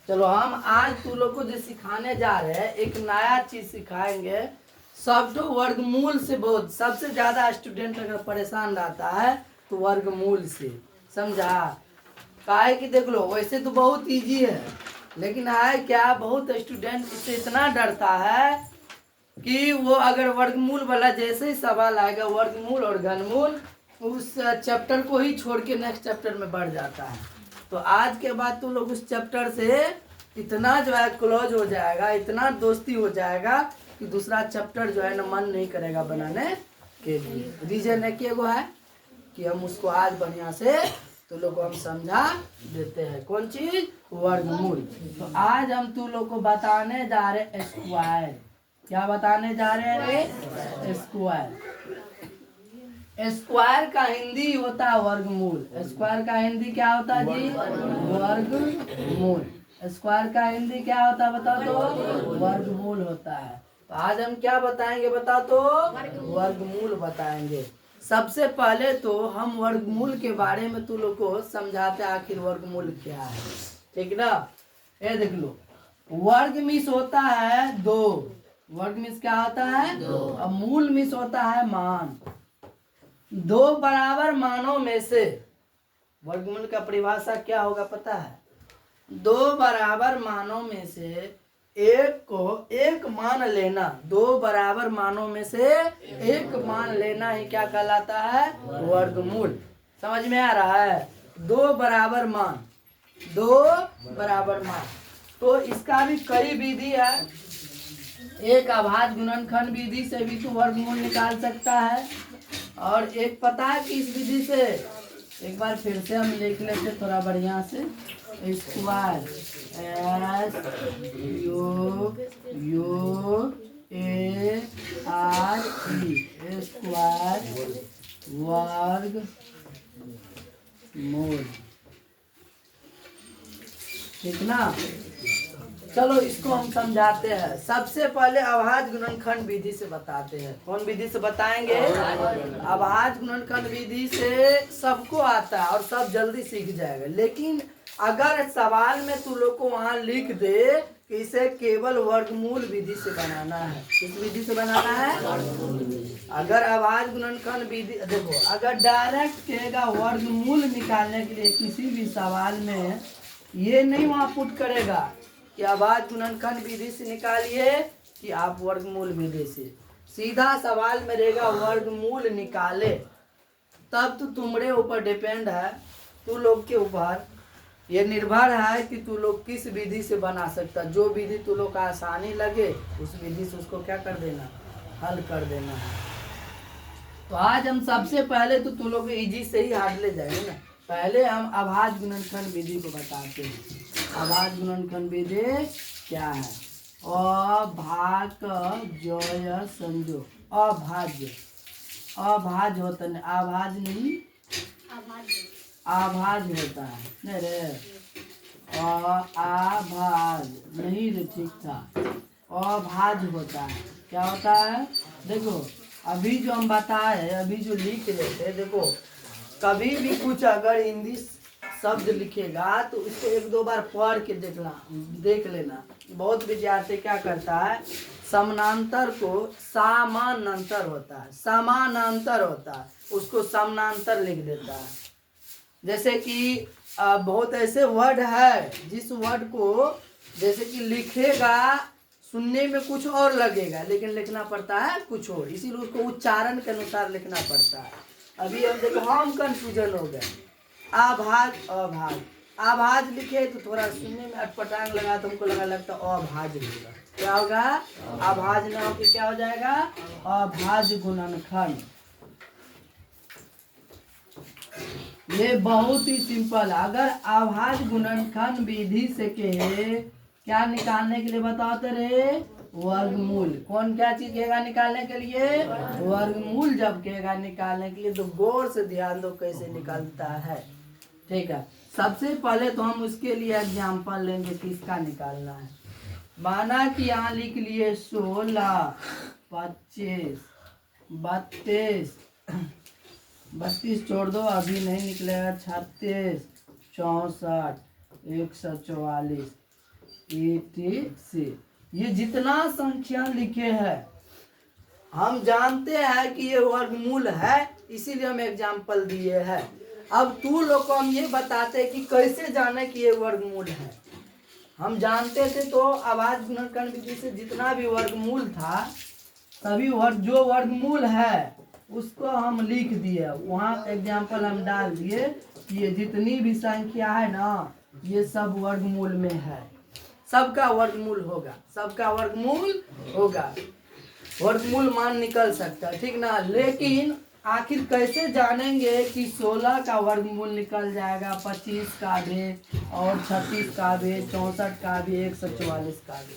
चलो हम आज तू लोग को जो सिखाने जा रहे हैं एक नया चीज सिखाएंगे। शब्द वर्गमूल से बहुत सबसे ज्यादा स्टूडेंट अगर परेशान रहता है तो वर्गमूल से, समझा। काहे कि देख लो वैसे तो बहुत इजी है, लेकिन है क्या बहुत स्टूडेंट इससे इतना डरता है कि वो अगर वर्गमूल वाला जैसे ही सवाल आएगा वर्गमूल और घनमूल उस चैप्टर को ही छोड़ के नेक्स्ट चैप्टर में बढ़ जाता है। तो आज के बाद तुम लोग उस चैप्टर से इतना जो है क्लोज हो जाएगा, इतना दोस्ती हो जाएगा कि दूसरा चैप्टर जो है ना मन नहीं करेगा बनाने के लिए। रीजन है कि एगो है कि हम उसको आज बढ़िया से तो लोग को हम समझा देते हैं। कौन चीज? वर्गमूल। तो आज हम तू लोग को बताने जा रहे स्क्वायर। क्या बताने जा रहे हैं? स्क्वायर। स्क्वायर का हिंदी होता है वर्गमूल। स्क्वायर का हिंदी क्या होता है जी? वर्गमूल। स्क्वायर का हिंदी क्या होता है बताओ तो? वर्गमूल होता है। तो आज हम क्या बताएंगे बताओ तो? वर्गमूल बताएंगे। सबसे पहले तो हम वर्गमूल के बारे में तू लोग को समझाते हैं आखिर वर्गमूल क्या है, ठीक ना। ये देख लो, वर्ग मीन्स होता है दो। वर्ग मीन्स क्या होता है? दो। और मूल मीन्स होता है मान। दो बराबर मानों में से वर्गमूल का परिभाषा क्या होगा पता है? दो बराबर मानों में से एक को एक मान लेना। दो बराबर मानों में से एक मान लेना ही क्या कहलाता है? वर्गमूल। समझ में आ रहा है? दो बराबर मान, दो बराबर मान। तो इसका भी कई विधि है। एक अभाज्य गुणनखंड विधि से भी तू वर्गमूल निकाल सकता है, और एक पता है कि इस विधि से एक बार फिर से हम लिख लेते थोड़ा बढ़िया से। Square S U A R E square वर्ग मूल, ठीक ना। चलो इसको हम समझाते हैं। सबसे पहले अभाज्य गुणनखंड विधि से बताते हैं। कौन विधि से बताएंगे? अभाज्य गुणनखंड विधि से सबको आता है और सब जल्दी सीख जाएगा। लेकिन अगर सवाल में तू लोग को वहां लिख दे कि इसे केवल वर्गमूल विधि से बनाना है, किस विधि से बनाना है? अगर अभाज्य गुणनखंड विधि, देखो अगर डायरेक्ट कहेगा वर्गमूल निकालने के लिए किसी भी सवाल में ये नहीं वहां पुट करेगा कि अभाज्य गुणनखंड विधि से निकालिए कि आप वर्गमूल विधि से। सीधा सवाल में रहेगा वर्गमूल निकाले। तब तो तुम्हारे ऊपर डिपेंड है, तू लोग के ऊपर ये निर्भर है कि तू लोग किस विधि से बना सकता। जो विधि तू लोग का आसानी लगे उस विधि से उसको क्या कर देना, हल कर देना है। तो आज हम सबसे पहले तो तू लोग इजी से ही हार्ड ले जाएंगे ना। पहले हम अभाज्य गुणनखंड विधि को बताते हैं। अभाज्य गुणनखंड विधि क्या है? अभाज्य संजो। अभाज्य, अभाज्य होता नहीं, अभाज्य नहीं, अभाज्य होता है नहीं रे, अभाज्य नहीं रे, ठीक था। अभाज्य होता है। क्या होता है? देखो अभी जो हम बताए, अभी जो लिख रहे थे, देखो कभी भी कुछ अगर हिंदी शब्द लिखेगा तो इसको एक दो बार पढ़ के देख लेना। बहुत विद्यार्थी क्या करता है, समानांतर को समानांतर होता है, समानांतर होता है, उसको समानांतर लिख देता है। जैसे कि बहुत ऐसे वर्ड है जिस वर्ड को जैसे कि लिखेगा सुनने में कुछ और लगेगा लेकिन लिखना पड़ता है कुछ और, इसीलिए उसको उच्चारण के अनुसार लिखना पड़ता है। अभी हम देखो हम कंफ्यूजन हो गए। अभाज्य, अभाज्य, अभाज्य लिखे तो थोड़ा सुनने में अटपटांग लगा तो हमको लगता अभाज्य होगा। क्या होगा? अभाज्य ना होकर क्या हो जाएगा? अभाज्य गुणनखंड। ये बहुत ही सिंपल। अगर अभाज्य गुणनखंड विधि से के क्या निकालने के लिए बताते रहे? वर्गमूल। कौन क्या चीज कहेगा निकालने के लिए? वर्गमूल जब कहेगा निकालने के लिए तो गौर से ध्यान दो कैसे निकलता है, ठीक है। सबसे पहले तो हम उसके लिए एग्जाम्पल लेंगे किसका निकालना है। माना कि यहाँ लिख लिए 16, 25, 32, 32 छोड़ दो अभी नहीं निकलेगा, 36, 64, 144, 86। ये जितना संख्या लिखे हैं हम जानते हैं कि ये वर्गमूल है, इसीलिए हम एग्जाम्पल दिए हैं। अब तू लोग को हम ये बताते कि कैसे जाने कि ये वर्गमूल है। हम जानते थे तो आवाज गुणनखंड विधि से जितना भी वर्गमूल था सभी जो वर्गमूल है उसको हम लिख दिए, वहाँ एग्जाम्पल हम डाल दिए कि ये जितनी भी संख्या है ना ये सब वर्गमूल में है, सबका वर्गमूल होगा, सबका वर्गमूल होगा, वर्गमूल मान निकल सकता है, ठीक ना। लेकिन आखिर कैसे जानेंगे कि 16 का वर्गमूल निकल जाएगा, 25 का भी और 36 का भी, 64 का भी, 144 का भी।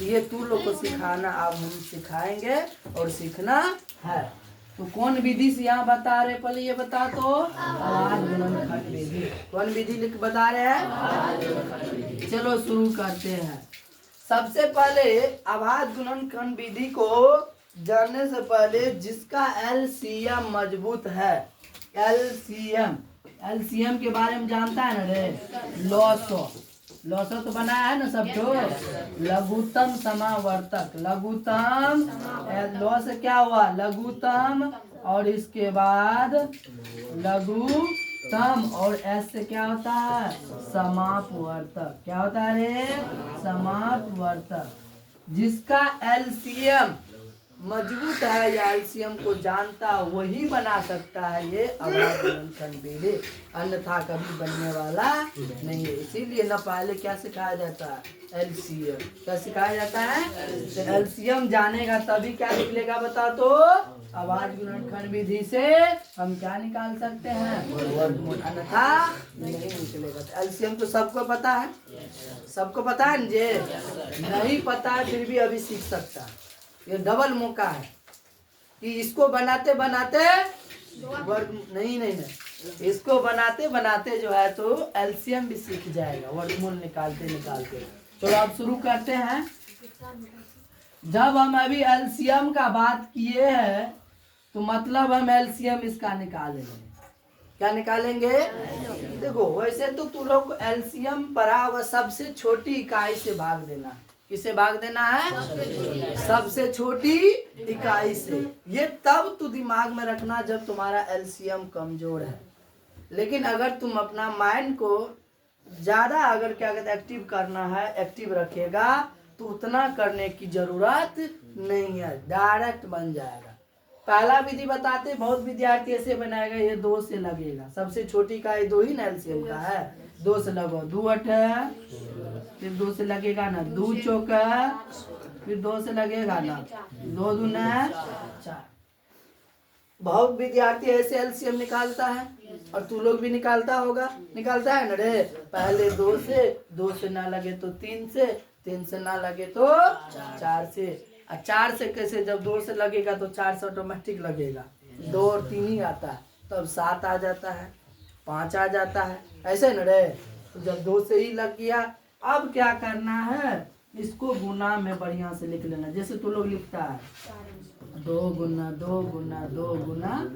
ये तू लोग को सिखाना, अब हम सिखाएंगे और सीखना है। तो कौन विधि से यहाँ बता रहे, पहले ये बता तो आवाज गुणनखंड विधि। कौन विधि लिख बता रहे हैं? चलो शुरू करते हैं। सबसे पहले आवाज गुणनखंड विधि को जानने से पहले जिसका एलसीएम मजबूत है, एलसीएम के बारे में जानता है ना रे? लॉसो तो बनाया है ना सब तो, लघुत्तम समावर्तक, लघुत्तम लॉ से क्या हुआ? लघुत्तम, और इसके बाद लघुत्तम, और एस से क्या होता है? समापवर्तक। क्या होता है रे? समापवर्तक। जिसका एलसीएम मजबूत है या एलसीएम को जानता वही बना सकता है ये आवाज गुणनखंड विधि, अन्यथा कभी बनने वाला नहीं है। इसीलिए न पहले क्या सिखाया जाता है? एलसीएम। क्या सिखाया जाता है? तो एलसीएम जानेगा तभी क्या निकलेगा बता तो? आवाज गुणनखंड विधि से हम क्या निकाल सकते हैं? वर्गमूल, अन्यथा नहीं निकलेगा। एलसीएम तो सबको पता है, सबको पता है जे नहीं पता है फिर भी अभी सीख सकता है। ये डबल मौका है कि इसको बनाते बनाते वर्ग नहीं, इसको बनाते बनाते जो है तो एलसीएम भी सीख जाएगा, वर्गमूल निकालते निकालते। चलो अब शुरू करते हैं। जब हम अभी एलसीएम का बात किए हैं तो मतलब हम एलसीएम इसका निकालेंगे। क्या निकालेंगे? देखो वैसे तो तू लोग एलसीएम पढ़ा हुआ, सबसे छोटी इकाई से भाग देना। किसे भाग देना है? सबसे छोटी इकाई से। ये तब तू दिमाग में रखना जब तुम्हारा एलसीएम कमजोर है। लेकिन अगर तुम अपना माइंड को ज्यादा अगर क्या कहते एक्टिव करना है, एक्टिव रखेगा तो उतना करने की जरूरत नहीं है, डायरेक्ट बन जाएगा। पहला विधि बताते, बहुत विद्यार्थी ऐसे बनाएगा ये 2 से लगेगा। सबसे छोटी इकाई 2 ही ना एलसीएम का है, 2 से लगो, 2 8 फिर 2 से लगेगा ना, 2 चौका फिर 2 से लगेगा ना, 2 दूना 4। बहुत विद्यार्थी ऐसे एलसीएम निकालता है और तू लोग भी निकालता होगा, निकालता है ना रे? पहले 2 से ना लगे तो 3 से, 3 से ना लगे तो 4 से, और 4 से कैसे? जब 2 से लगेगा तो 4 से ऑटोमेटिक लगेगा, 2 और 3 ही आता है, तब 7 आ जाता है, 5 आ जाता है, ऐसे न रे? तो जब 2 से ही लग गया, अब क्या करना है? इसको गुना में बढ़िया से लिख लेना। जैसे तू लोग लिखता है 2 गुना 2 गुना 2 गुना।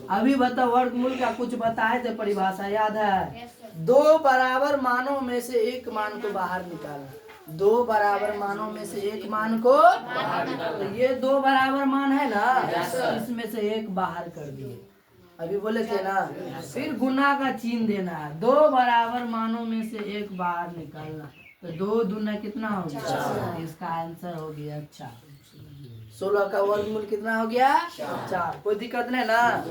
अभी बता वर्गमूल का कुछ बताए थे परिभाषा, याद है? 2 बराबर मानों में से एक मान को बाहर निकालना। 2 बराबर मानों में से एक मान को तो ये 2 बराबर मान है ना, इसमें से एक बाहर कर दिए। अभी बोले थे ना, फिर गुना का चिन्ह देना है। 2 बराबर मानों में से एक बाहर निकालना, तो 2 दूना कितना हो गया? इसका आंसर हो गया 4। 16 का वर्गमूल कितना हो गया? 4। कोई दिक्कत नहीं ना?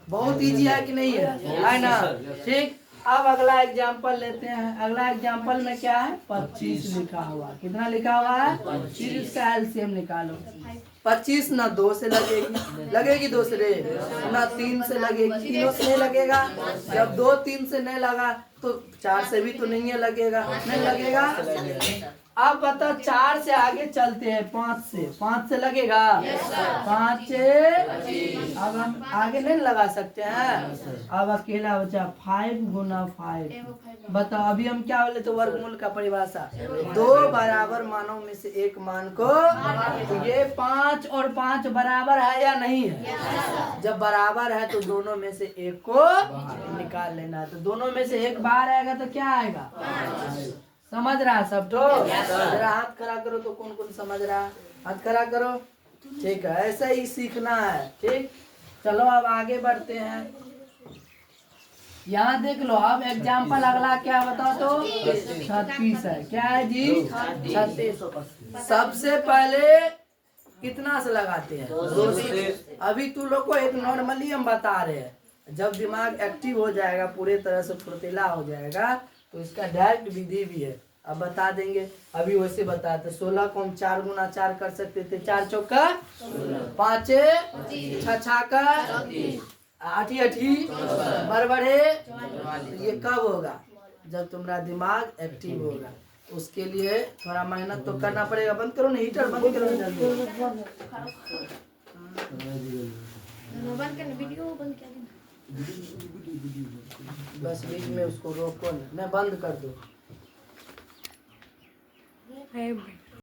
बहुत इजी है कि नहीं है ना? ठीक। अब अगला एग्जाम्पल लेते हैं। अगला एग्जाम्पल में क्या है? 25 लिखा हुआ। कितना लिखा हुआ है? 25। इसका एलसीएम निकालो। 25 ना 2 से लगेगी 2 से रे, ना 3 से लगेगी, 3 से नहीं लगेगा। जब 2 3 से नहीं लगा तो 4 से भी तो नहीं लगेगा, नहीं लगेगा। अब बता 4 से आगे चलते हैं, 5 से लगेगा। 5 से अब हम आगे नहीं लगा सकते हैं। अब अकेला बचा 5 गुना 5। बताओ अभी हम क्या बोले तो वर्गमूल का परिभाषा, 2 बराबर मानों में से एक मान को, तो ये 5 और 5 बराबर है या नहीं है? जब बराबर है तो दोनों में से एक को निकाल लेना। तो दोनों में से एक बाहर आएगा तो क्या आएगा? समझ रहा है सब तो? जरा हाथ खड़ा करो तो कौन कौन समझ रहा है, हाथ खड़ा करो। ठीक है, ऐसा ही सीखना है। ठीक, चलो अब आगे बढ़ते हैं। यहाँ देख लो, अब एग्जाम्पल अगला क्या बताओ तो? 36 है। क्या है जी? 36। सबसे पहले कितना से लगाते हैं? 2 से। अभी तू लोग को एक नॉर्मली हम बता रहे हैं, जब दिमाग एक्टिव हो जाएगा, पूरे तरह से फुर्तीला हो जाएगा, तो इसका डायरेक्ट विधि भी है, अब बता देंगे। अभी वैसे बताते 16 को हम 4 गुना 4 कर सकते थे, 4 चौका 5, 6 छाका 8 8 बड़े। ये कब होगा? जब तुम्हारा दिमाग एक्टिव होगा। उसके लिए थोड़ा मेहनत तो करना पड़ेगा। बंद करो ना, हीटर बंद करो ना जल्दी। बस बीच में उसको रोको ना, मैं बंद कर दूँ।